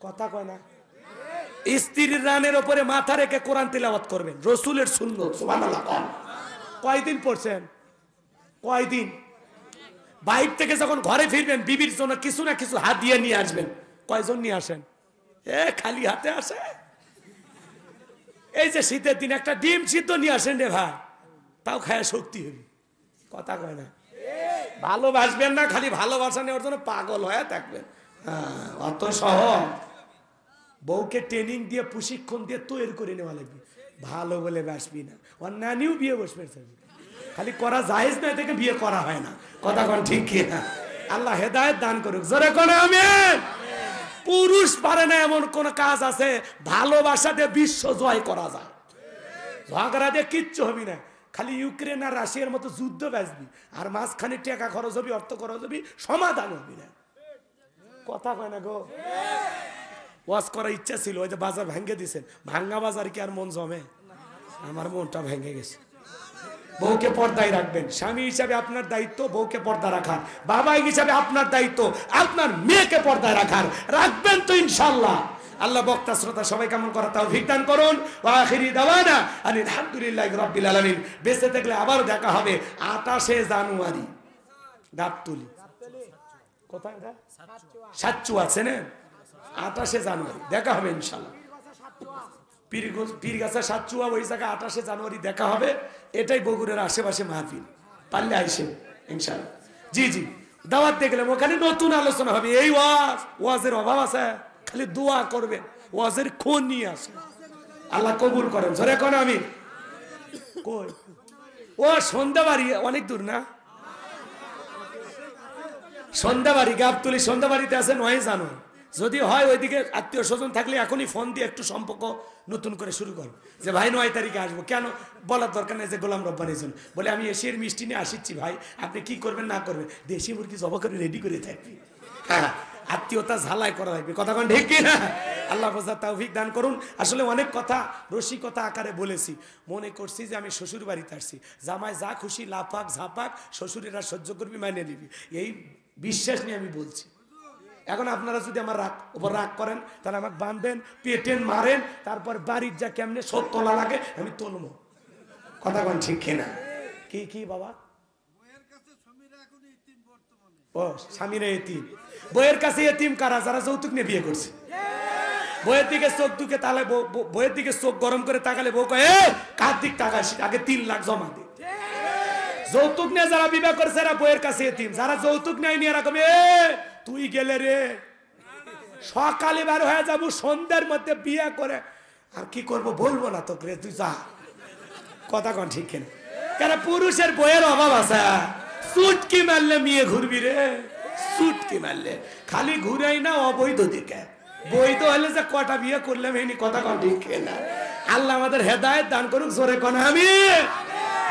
কথা কয় না। স্ত্রীর রানের উপরে মাথা রেখে কোরআন তিলাওয়াত করবেন, রসুলের সুন্নাত। সুবহানাল্লাহ। কয়দিন পড়ছেন? কয়দিন? বাইরে থেকে যখন ঘরে ফিরবেন বিবির জন্য কিছু না কিছু হাদিয়া নিয়ে আসবেন। কয়জন নিয়ে আসেন? খালি হাতে আসে? এই যে শীতের দিন একটা ডিম সিদ্ধ নিয়ে আসেন রে ভাই, তাও খায় শক্তি হবে। কথা কয় না। ভালোবাসবেন না, খালি ভালোবাসা নেওয়ার জন্য পাগল হয়ে থাকবেন। অত সহজ। বউকে ট্রেনিং দিয়ে প্রশিক্ষণ দিয়ে তৈরি করে নেওয়া লাগবে। ভালো বলে বাসবি না, অন্যানিও বিয়ে বসবে। খালি করা জায়েজ না থেকে বিয়ে করা হয় না। কথা কোন ঠিক কি না? আল্লাহ হেদায়েত দান করুক। জোরে কোন আমিন। পুরুষ পারে না এমন কোন কাজ আছে ভালোবাসা দিয়ে বিশ্ব জয় করা যায়? ঝগড়া দিয়ে কিচ্ছু হবি না। খালি ইউক্রেন আর রাশিয়ার মতো যুদ্ধ বাঁচবি, আর মাঝখানে টাকা খরচ হবি, অর্থ খরচ হবি, সমাধান হবি না। কথা কয় না গো। ওয়াজ করার ইচ্ছা ছিল, ওই যে বাজার ভেঙে দিছেন। ভাঙ্গা বাজার কি আর মন জমে? আমার মনটা ভেঙে গেছে। বউকে পর্দায় রাখবেন। স্বামী হিসাবে আপনার দায়িত্ব বউকে পর্দা রাখার, বাবা হিসাবে আপনার দায়িত্ব আপনার মেয়েকে পর্দায় রাখার। রাখবেন তো ইনশাআল্লাহ। আল্লাহ বক্তা শ্রোতা সবাই কেমন করা তৌফিক দান করুন। ওয়া আখিরি দাওয়ানা আলহামদুলিল্লাহি রাব্বিল আলামিন। বেঁচে থাকলে আবার দেখা হবে 28 জানুয়ারি গাবতলী। কোথায় এটা? সাচ্চু আছে না? 28 জানুয়ারি দেখা হবে ইনশাআল্লাহ। পীরগাছা সাচ্চুয়া ওই জায়গায় 28 জানুয়ারি দেখা হবে। এটাই বগুড়ার আশেপাশে মাহফিল। পারলে আইসেন ইনশাআল্লাহ। জি জি, দাওয়াত দেখলাম। ওখানে নতুন আলোচনা হবে। এই ওয়াজের অভাব আছে, খালি দোয়া করবেন। ওয়াজের খুন নিয়ে আসে, আল্লাহ কবুল করেন। জোরে কোন আমিন। কই ও সন্ধ্যাবাড়ি? অনেক দূর না? সন্ধ্যাবাড়ি গাবতলী সন্ধ্যাবাড়িতে আছে 9 জানুয়ারি। যদি হয় ওইদিকে আত্মীয় স্বজন থাকলে এখনই ফোন দিয়ে একটু সম্পর্ক নতুন করে শুরু করো, যে ভাই 9 তারিখে আসবো। কেন বলার দরকার নেই যে গোলাম রব্বানির জন্য বলে আমি এসির মিষ্টি নিয়ে আসিচ্ছি ভাই, আপনি কি করবেন না করবেন, দেশি মুরগি জবা করে রেডি করে থাকবি। হ্যাঁ, আত্মীয়তা ঝালাই করা লাগবে। কথা কোন ঠিক কিনা? আল্লাহ বোঝার তৌফিক দান করুন। আসলে অনেক কথা রসিকতা আকারে বলেছি। মনে করছি যে আমি শ্বশুর বাড়িতে আসছি, জামাই যা খুশি লাফাক ঝাপাক শ্বশুরেরা সহ্য করবি, মানে নিবি, এই বিশ্বাস নিয়ে আমি বলছি। এখন আপনারা যদি আমার রাগ করেন তাহলে আমাকে বাঁধবেন, পেটেন, মারেন, তারপর বাড়ির যা কেমনে সব তোলা লাগে আমি তুলবো। কথা কোন ঠিক কিনা? কি কি বাবা? ও স্বামীরা এতিম। বইয়ের কাছে এতিম কারা? যারা যৌতুক নিয়ে বিয়ে করছে। বইয়ের দিকে চোখ দুকে তাহলে বইয়ের দিকে চোখ গরম করে তাকালে বউ কয় কার দিক তাকাস, আগে 3 লাখ জমা দে। যৌতুক নিয়ে যারা বিবাহ করছে এরা বইয়ের কাছে এতিম। যারা যৌতুক নেয় নিয়ে এরকম তুই গেলে রে, সকালে বার হয়ে যাবো, সন্ধ্যার মধ্যে বিয়ে করে আর কি করব বলবো না তো রে, তুই যা। কথা কোন ঠিক কিনা? কেন পুরুষের বইয়ের অভাব আছে? চুটকি মারলে মেয়ে ঘুরবি রে, চুটকি মারলে। খালি ঘুরাই না অবৈধ দিকে, বৈধ হলে যে কটা বিয়ে করলাম এনি। কথা কোন ঠিক কিনা? আল্লাহ আমাদের হেদায়েত দান করুক। জোরে কোন আমিন।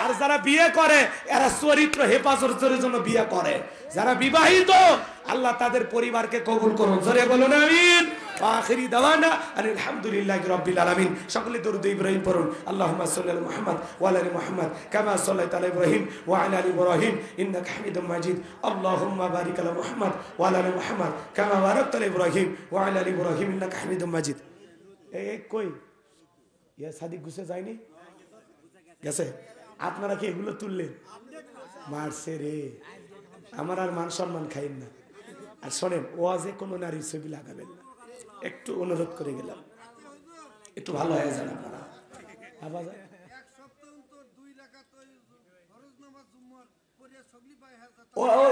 আর যারা বিয়ে করে এরা চরিত্র হেফাজতের জন্য বিয়ে করে। যারা বিবাহিত আল্লাহ তাদের পরিবারকে কবুল করুন। জোরে বলুন আমিন। আখিরি দাওয়ানা আলহামদুলিল্লাহি রাব্বিল আলামিন। সকলে দরুদ ইব্রাহিম পড়ুন। আল্লাহুম্মা সাল্লি আলা মুহাম্মদ ওয়া আলা আলি মুহাম্মদ কামা সাল্লাইতা আলা ইব্রাহিম ওয়া আলা আলি ইব্রাহিম ইন্নাকা হামিদুম মাজিদ। আল্লাহুম্মা বারিক আলা মুহাম্মদ ওয়া আলা আলি মুহাম্মদ কামা বারাকতা আলা ইব্রাহিম ওয়া আলা আলি ইব্রাহিম ইন্নাকা হামিদুম মাজিদ। এই কই ইয়া সাদিক গুছে যায়নি? গেছে? আপনারা কি এগুলো তুললেন? মারছে রে, আমার আর মান সম্মান খাইন না। আর শোনেন, ওয়াজে কোনো নারীর ছবি লাগাবেন না, একটু অনুরোধ করে গেলাম, একটু ভালো হয়ে যান আপনারা।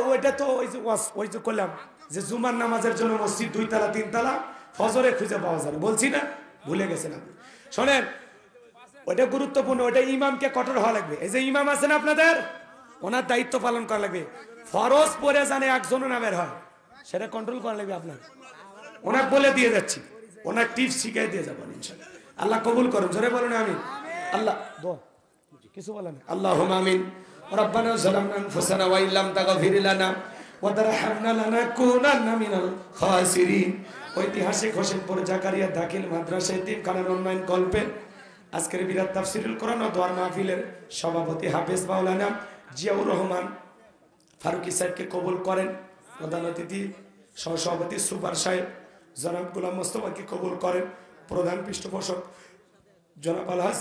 ওইটা তো ওই যে করলাম যে জুমার নামাজের জন্য মসজিদ 2 তলা 3 তলা ফজরে খুঁজে পাওয়া যাবে, বলছি না? ভুলে গেছেন আপনি। শোনেন, ওইটা গুরুত্বপূর্ণ। ওইটা ইমামকে কঠোর হওয়া লাগবে। এই যে ইমাম আছেন আপনাদের, ওনার দায়িত্ব পালন করা লাগবে। ফরজ পরে জানে একজনও না বের হয়, সেটা কন্ট্রোল করা লাগবে আপনার। ওনাকে বলে দিয়ে যাচ্ছি, ওনার টিপস শিখাই দিয়ে যাবেন ইনশাআল্লাহ। আল্লাহ কবুল করুন। জোরে বলুন আমিন। আল্লাহ দোয়া কিছু বলেন। আল্লাহুম্মা আমিন। রব্বানা যালামনা আনফুসানা ওয়া ইল্লাম তাগফির লানা ওয়া তারহামনা লানাকুনান্না মিনাল খাসিরিন। ঐতিহাসিক হোসেনপুর জাকারিয়া দাখিল মাদ্রাসা এতিমখানার উন্নয়ন কল্পে আজকের বিরাট তাফসীরুল কোরআন ও দোয়ার মাহফিলের সভাপতি হাফেজ মাওলানা জিয়াউর রহমান ফারুকী সাহেবকে কবুল করেন। প্রধান অতিথি সহসভাপতি সুপার সাহেব জনাব গোলাম মোস্তফাকে কবুল করেন। প্রধান পৃষ্ঠপোষক জনাব আলহাজ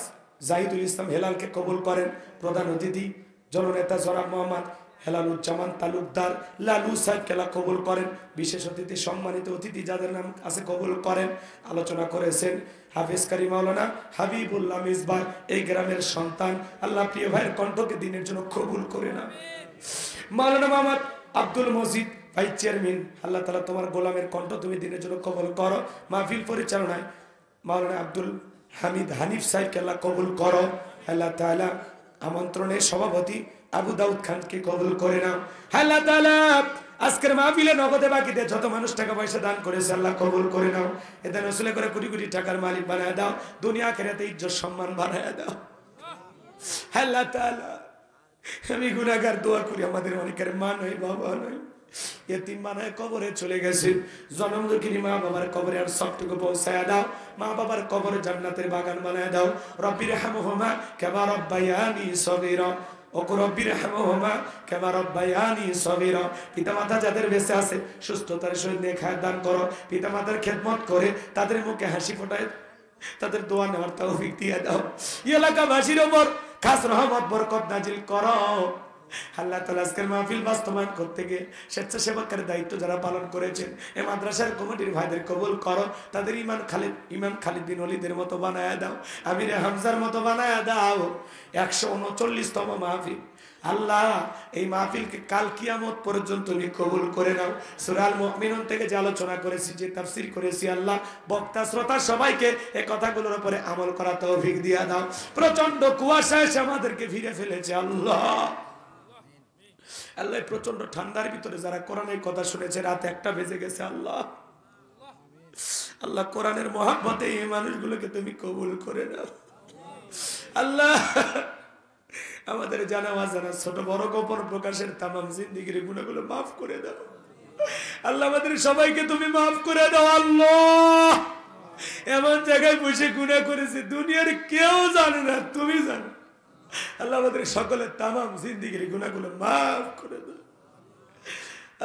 জাহিদুল ইসলাম হেলালকে কবুল করেন। প্রধান অতিথি জননেতা জনাব মোহাম্মদ হেলালুজ্জামান তালুকদার লালু সাহেবকে কবুল করেন। বিশেষ অতিথি সম্মানিত অতিথি যাদের নাম আছে কবুল করেন। আলোচনা করেছেন হাফেজ কারি মাওলানা হাবিবুল্লাহ মিসবাহ, এই গ্রামের সন্তান। আল্লাহ প্রিয় ভাইয়ের কণ্ঠকে দিনের জন্য কবুল করে না। মাওলানা মোহাম্মদ আব্দুল মজিদ ভাইস চেয়ারম্যান, আল্লাহ তাআলা তোমার গোলামের কণ্ঠ তুমি দিনের জন্য কবুল করো। মাহফিল পরিচালনায় মাওলানা আব্দুল হামিদ হানিফ সাহেবকে আল্লাহ কবুল করো। আল্লাহ তাআলা আমন্ত্রণের সভাপতি আবু দাউদ খানকে কবুল করে নাও। আল্লাহ তাআলা আজকের মাহফিলে নগদে বাকিতে যত মানুষ টাকা পয়সা দান করেছে আল্লাহ কবুল করে নাও। এদের রসুলে করে কোটি কোটি টাকার মালিক বানায় দাও। দুনিয়া আখিরাতে ইজ্জত সম্মান বানায় দাও। আল্লাহ তাআলা আমি গুনাহগার, দোয়া করি আমাদের অনেকের মা নয় বাবা নয়, এতিম বানায় কবরে চলে গেছে। জনম দুঃখিনী মা বাবার কবরে আর সবটুকু পৌঁছায় দাও। মা বাবার কবরে জান্নাতের বাগান বানায় দাও। রব্বির হামহুমা কামা রব্বায়ানি সগীরা, ওগো রব্বির হামহুমা কামা রব্বায়ানি সগীরা। পিতামাতা যাদের বেঁচে আছে সুস্থতার সহিত নেক হায়াত দান করো। পিতামাতার খেদমত করে তাদের মুখে হাসি ফোটায় তাদের দোয়া নেওয়ার তৌফিক দিয়ে দাও। এই এলাকাবাসীর ওপর খাস রহমত বরকত নাজিল করো। আল্লাহ তাআলা আজকের মাহফিল বাস্তবায়ন করতে গিয়ে স্বেচ্ছাসেবকের দায়িত্ব যারা পালন করেছেন এই মাদ্রাসার কমিটির ভাইদের কবুল করো। তাদের ইমাম খালিদ বিন ওলীদের মতো বানায় দাও, আমির হামজার মতো বানায় দাও। 139তম মাহফিল আল্লাহ, এই মাহফিলকে কাল কিয়ামত পর্যন্ত তুমি কবুল করে নাও। সূরা আল মুমিনুন থেকে যে আলোচনা করেছি, যে তাফসীর করেছি, আল্লাহ বক্তা শ্রোতা সবাইকে এই কথাগুলোর উপরে আমল করা তৌফিক দিয়া দাও। প্রচন্ড কুয়াশা এসে আমাদেরকে ঘিরে ফেলেছে আল্লাহ। আল্লাহ প্রচন্ড ঠান্ডার ভিতরে যারা কোরআনের কথা শুনেছে, রাত 1টা বেজে গেছে আল্লাহ। আল্লাহ কোরআনের মহব্বতে এই মানুষগুলোকে তুমি কবুল করে নাও আল্লাহ। আমাদের জানা অজানা ছোট বড় গোপন প্রকাশের তামাম জিন্দেগির গুনাহগুলো মাফ করে দাও আল্লাহ। আমাদের সবাইকে তুমি মাফ করে দাও আল্লাহ। এমন জায়গায় বসে গুনাহ করেছে দুনিয়ার কেউ জানে না, তুমি জানো আল্লাহ। আমাদের সকলের তামাম জিন্দেগির গুনাহগুলো মাফ করে দাও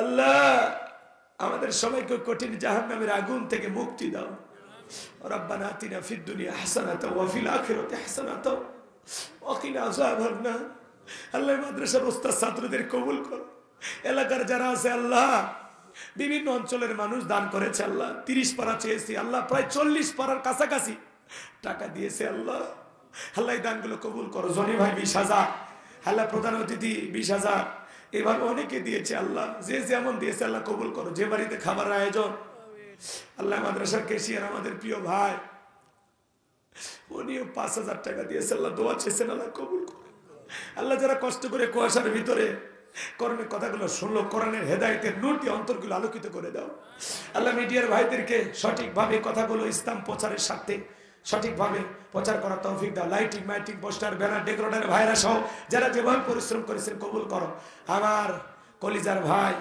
আল্লাহ। আমাদের সবাইকে কঠিন জাহান্নামের আগুন থেকে মুক্তি দাও। রব্বানা আতিনা ফিদ দুনিয়া হাসানাতাও ওয়া ফিল আখিরাতি হাসানাতাও ওয়া কিনা আযাবান নার। আল্লাহ মাদ্রাসার ওস্তাদ ছাত্রদের কবুল করো। এলাকার যারা আছে আল্লাহ, বিভিন্ন অঞ্চলের মানুষ দান করেছে আল্লাহ। 30 পারা চেয়েছি আল্লাহ, প্রায় 40 পারার কাছাকাছি টাকা দিয়েছে আল্লাহ। আল্লাহ এই দানগুলো কবুল করো। জনি ভাই 20,000, আল্লাহ প্রধান অতিথি 20,000, এভাবে অনেকে দিয়েছে আল্লাহ। যে যেমন দিয়েছে আল্লাহ কবুল করো। যে বাড়িতে খাবারের আয়োজন আল্লাহ, মাদ্রাসার কেশিয়ার আমাদের প্রিয় ভাই, উনিও 5,000 টাকা দিয়েছে আল্লাহ। দোয়া চেয়েছেন আল্লাহ কবুল করো আল্লাহ। যারা কষ্ট করে কুয়াশার ভিতরে কোরআনের কথাগুলো শুনলো, কোরআনের হেদায়েতের নূর দিয়ে অন্তরগুলো আলোকিত করে দাও আল্লাহ। মিডিয়ার ভাইদেরকে সঠিকভাবে কথাগুলো ইসলাম প্রচারের সাথে সঠিকভাবে প্রচার করার তৌফিক দাও। লাইটিং মাইটিং পোস্টার ব্যানার ডেকোরেটর ভাইরা সহ যারা যেভাবে পরিশ্রম করেছেন কবুল করো। আমার কলিজার ভাই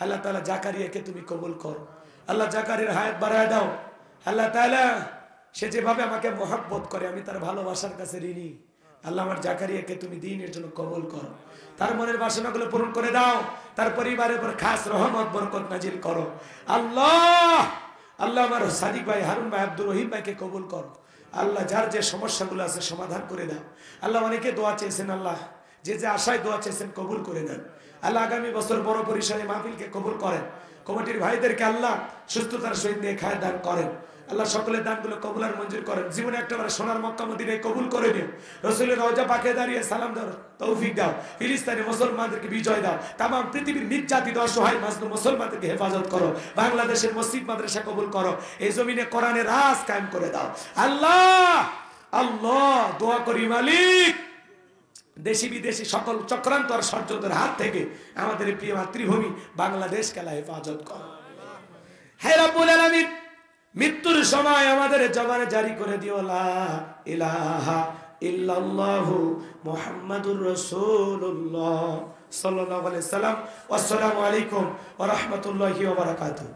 আল্লাহ তাআলা জাকারিয়াকে তুমি কবুল করো আল্লাহ। জাকারিয়ার হায়াত বাড়ায় দাও আল্লাহ তাআলা। সে যেভাবে আমাকে মহব্বত করে আমি তার ভালোবাসার কাছে ঋণী আল্লাহ। আমার জাকারিয়াকে তুমি দ্বীনের জন্য কবুল করো। তার মনের বাসনাগুলো পূরণ করে দাও। তার পরিবারের উপর খাস রহমত বরকত নাজিল করো আল্লাহ। আল্লাহ আমার সাদিক ভাই, হারুন ভাই, আব্দুর রহিম ভাইকে কবুল করো আল্লাহ। যার যে সমস্যাগুলো আছে সমাধান করে দাও আল্লাহ। অনেকে দোয়া চেয়েছেন আল্লাহ, যে যে আশায় দোয়া চেয়েছেন কবুল করে দেন আল্লাহ। আগামী বছর বড় পরিসরে মাহফিলকে কবুল করেন। কমিটির ভাইদেরকে আল্লাহ সুস্থতার সহিত নিয়ে খায় দান করেন আল্লাহ। সকলের দানগুলো কবুল আর মঞ্জুর করেন। জীবনে একটাবার সোনার মক্কা মদিনায় কবুল করে নিও। রাসূলের রওজা পাকে দাঁড়িয়ে সালাম দাও, তৌফিক দাও। ফিলিস্তিনে মুসলমানদেরকে বিজয় দাও। তাম পৃথিবীর নির্যাতিত অসহায় মাজলুম মুসলমানদেরকে হেফাজত করো। বাংলাদেশের মসজিদ মাদ্রাসা কবুল করো। এই জমিনে কোরআনের রাজ কায়েম করে দাও আল্লাহ। আল্লাহ দোয়া করি মালিক, দেশি বিদেশি সকল চক্রান্ত আর ষড়যন্ত্রের হাত থেকে আমাদের প্রিয় মাতৃভূমি বাংলাদেশকে আল্লাহ হেফাজত করো। হে রব্বুল আলামিন, মৃত্যুর সময় আমাদের জবানে জারি করে দিও লা ইলাহা ইল্লাল্লাহু মুহাম্মাদুর রাসূলুল্লাহ সাল্লাল্লাহু আলাইহি সাল্লাম। আসসালামু আলাইকুম ওয়া রাহমাতুল্লাহি ওয়া বারাকাতুহু।